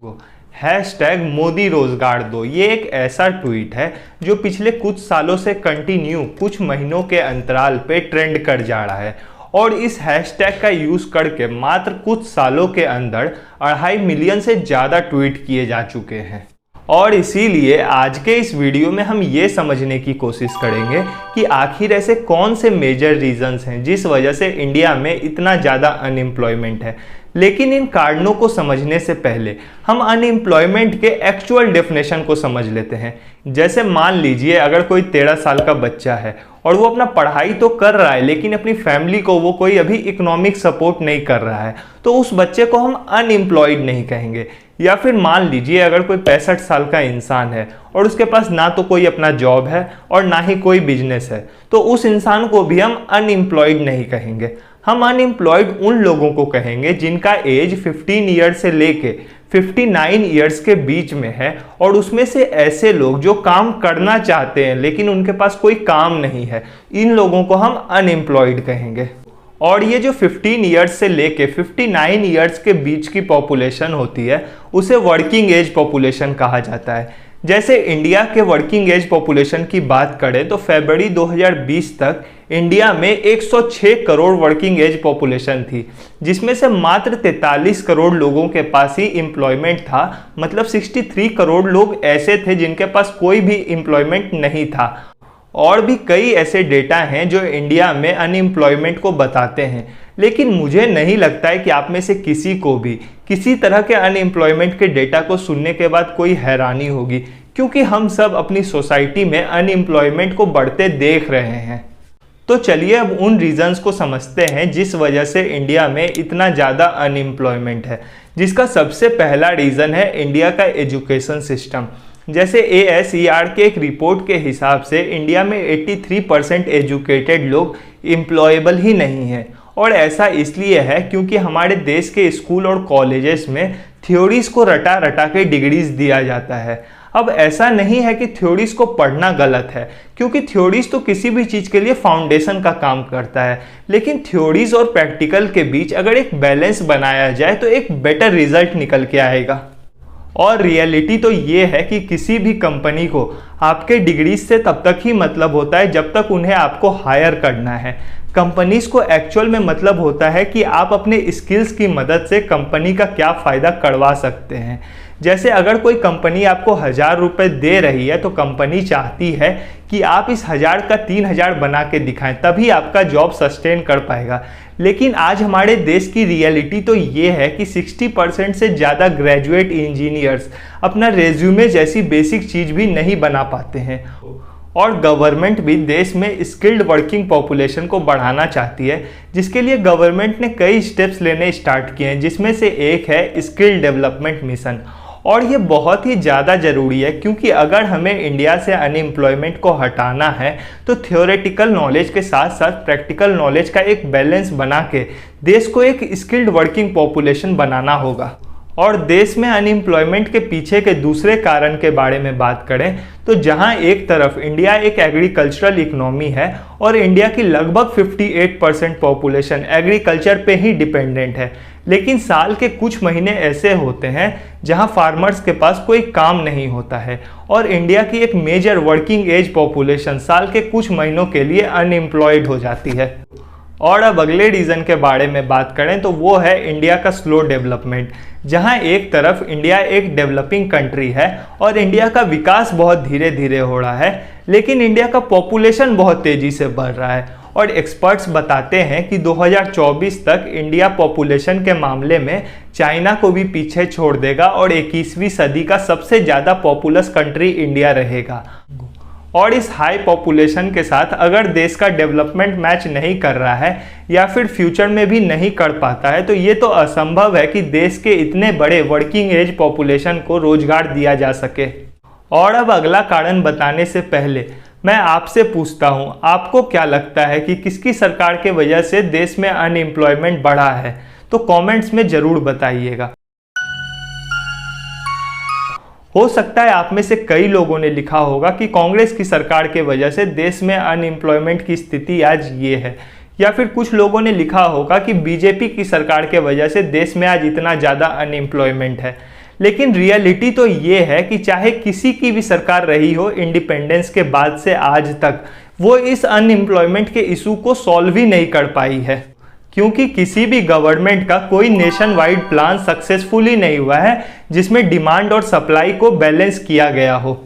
Hashtag Modi रोजगार दो, ये एक ऐसा ट्वीट है जो पिछले कुछ सालों से कंटिन्यू कुछ महीनों के अंतराल पे ट्रेंड कर जा रहा है और इस हैशटैग का यूज करके मात्र कुछ सालों के अंदर 2.5 मिलियन से ज़्यादा ट्वीट किए जा चुके हैं। और इसीलिए आज के इस वीडियो में हम ये समझने की कोशिश करेंगे कि आखिर ऐसे कौन से मेजर रीजंस हैं जिस वजह से इंडिया में इतना ज़्यादा अनएम्प्लॉयमेंट है। लेकिन इन कारणों को समझने से पहले हम अनएम्प्लॉयमेंट के एक्चुअल डेफिनेशन को समझ लेते हैं। जैसे मान लीजिए अगर कोई 13 साल का बच्चा है और वो अपना पढ़ाई तो कर रहा है लेकिन अपनी फैमिली को वो कोई अभी इकोनॉमिक सपोर्ट नहीं कर रहा है, तो उस बच्चे को हम अनएम्प्लॉयड नहीं कहेंगे। या फिर मान लीजिए अगर कोई 65 साल का इंसान है और उसके पास ना तो कोई अपना जॉब है और ना ही कोई बिजनेस है, तो उस इंसान को भी हम अनएम्प्लॉयड नहीं कहेंगे। हम अनएम्प्लॉयड उन लोगों को कहेंगे जिनका एज 15 ईयर से लेके 59 ईयर्स के बीच में है और उसमें से ऐसे लोग जो काम करना चाहते हैं लेकिन उनके पास कोई काम नहीं है, इन लोगों को हम अनएम्प्लॉयड कहेंगे। और ये जो 15 ईयर्स से लेके 59 ईयर्स के बीच की पॉपुलेशन होती है उसे वर्किंग एज पॉपुलेशन कहा जाता है। जैसे इंडिया के वर्किंग एज पॉपुलेशन की बात करें तो फरवरी 2020 तक इंडिया में 106 करोड़ वर्किंग एज पॉपुलेशन थी, जिसमें से मात्र 43 करोड़ लोगों के पास ही एम्प्लॉयमेंट था। मतलब 63 करोड़ लोग ऐसे थे जिनके पास कोई भी एम्प्लॉयमेंट नहीं था। और भी कई ऐसे डेटा हैं जो इंडिया में अनएम्प्लॉयमेंट को बताते हैं, लेकिन मुझे नहीं लगता है कि आप में से किसी को भी किसी तरह के अनएम्प्लॉयमेंट के डेटा को सुनने के बाद कोई हैरानी होगी, क्योंकि हम सब अपनी सोसाइटी में अनएम्प्लॉयमेंट को बढ़ते देख रहे हैं। तो चलिए अब उन रीजंस को समझते हैं जिस वजह से इंडिया में इतना ज़्यादा अनएम्प्लॉयमेंट है। जिसका सबसे पहला रीज़न है इंडिया का एजुकेशन सिस्टम। जैसे ASER के एक रिपोर्ट के हिसाब से इंडिया में 83% एजुकेटेड लोग एम्प्लॉयबल ही नहीं हैं। और ऐसा इसलिए है क्योंकि हमारे देश के स्कूल और कॉलेजेस में थ्योरीज को रटा रटा के डिग्रीज दिया जाता है। अब ऐसा नहीं है कि थ्योरीज को पढ़ना गलत है, क्योंकि थ्योरीज तो किसी भी चीज़ के लिए फाउंडेशन का काम करता है, लेकिन थ्योरीज और प्रैक्टिकल के बीच अगर एक बैलेंस बनाया जाए तो एक बेटर रिजल्ट निकल के आएगा। और रियलिटी तो ये है कि किसी भी कंपनी को आपके डिग्रीज से तब तक ही मतलब होता है जब तक उन्हें आपको हायर करना है। कंपनीज को एक्चुअल में मतलब होता है कि आप अपने स्किल्स की मदद से कंपनी का क्या फ़ायदा करवा सकते हैं। जैसे अगर कोई कंपनी आपको 1000 रुपये दे रही है तो कंपनी चाहती है कि आप इस 1000 का 3000 बना के दिखाएं, तभी आपका जॉब सस्टेन कर पाएगा। लेकिन आज हमारे देश की रियलिटी तो ये है कि 60% से ज़्यादा ग्रेजुएट इंजीनियर्स अपना रेज्यूमे जैसी बेसिक चीज़ भी नहीं बना पाते हैं। और गवर्नमेंट भी देश में स्किल्ड वर्किंग पॉपुलेशन को बढ़ाना चाहती है, जिसके लिए गवर्नमेंट ने कई स्टेप्स लेने स्टार्ट किए हैं, जिसमें से एक है स्किल डेवलपमेंट मिशन। और ये बहुत ही ज़्यादा ज़रूरी है, क्योंकि अगर हमें इंडिया से अनएम्प्लॉयमेंट को हटाना है तो थ्योरेटिकल नॉलेज के साथ साथ प्रैक्टिकल नॉलेज का एक बैलेंस बना के देश को एक स्किल्ड वर्किंग पॉपुलेशन बनाना होगा। और देश में अनएम्प्लॉयमेंट के पीछे के दूसरे कारण के बारे में बात करें तो जहां एक तरफ इंडिया एक एग्रीकल्चरल इकोनॉमी है और इंडिया की लगभग 58% पॉपुलेशन एग्रीकल्चर पे ही डिपेंडेंट है, लेकिन साल के कुछ महीने ऐसे होते हैं जहां फार्मर्स के पास कोई काम नहीं होता है और इंडिया की एक मेजर वर्किंग एज पॉपुलेशन साल के कुछ महीनों के लिए अनएम्प्लॉयड हो जाती है। और अब अगले रीज़न के बारे में बात करें तो वो है इंडिया का स्लो डेवलपमेंट। जहां एक तरफ इंडिया एक डेवलपिंग कंट्री है और इंडिया का विकास बहुत धीरे धीरे हो रहा है, लेकिन इंडिया का पॉपुलेशन बहुत तेज़ी से बढ़ रहा है। और एक्सपर्ट्स बताते हैं कि 2024 तक इंडिया पॉपुलेशन के मामले में चाइना को भी पीछे छोड़ देगा और 21वीं सदी का सबसे ज़्यादा पॉपुलस कंट्री इंडिया रहेगा। और इस हाई पॉपुलेशन के साथ अगर देश का डेवलपमेंट मैच नहीं कर रहा है या फिर फ्यूचर में भी नहीं कर पाता है तो ये तो असंभव है कि देश के इतने बड़े वर्किंग एज पॉपुलेशन को रोजगार दिया जा सके। और अब अगला कारण बताने से पहले मैं आपसे पूछता हूँ, आपको क्या लगता है कि किसकी सरकार के वजह से देश में अनएम्प्लॉयमेंट बढ़ा है? तो कमेंट्स में ज़रूर बताइएगा। हो सकता है आप में से कई लोगों ने लिखा होगा कि कांग्रेस की सरकार के वजह से देश में अनएम्प्लॉयमेंट की स्थिति आज ये है, या फिर कुछ लोगों ने लिखा होगा कि बीजेपी की सरकार के वजह से देश में आज इतना ज़्यादा अनएम्प्लॉयमेंट है। लेकिन रियलिटी तो ये है कि चाहे किसी की भी सरकार रही हो इंडिपेंडेंस के बाद से आज तक, वो इस अनएम्प्लॉयमेंट के इशू को सॉल्व ही नहीं कर पाई है, क्योंकि किसी भी गवर्नमेंट का कोई नेशन वाइड प्लान सक्सेसफुली नहीं हुआ है जिसमें डिमांड और सप्लाई को बैलेंस किया गया हो।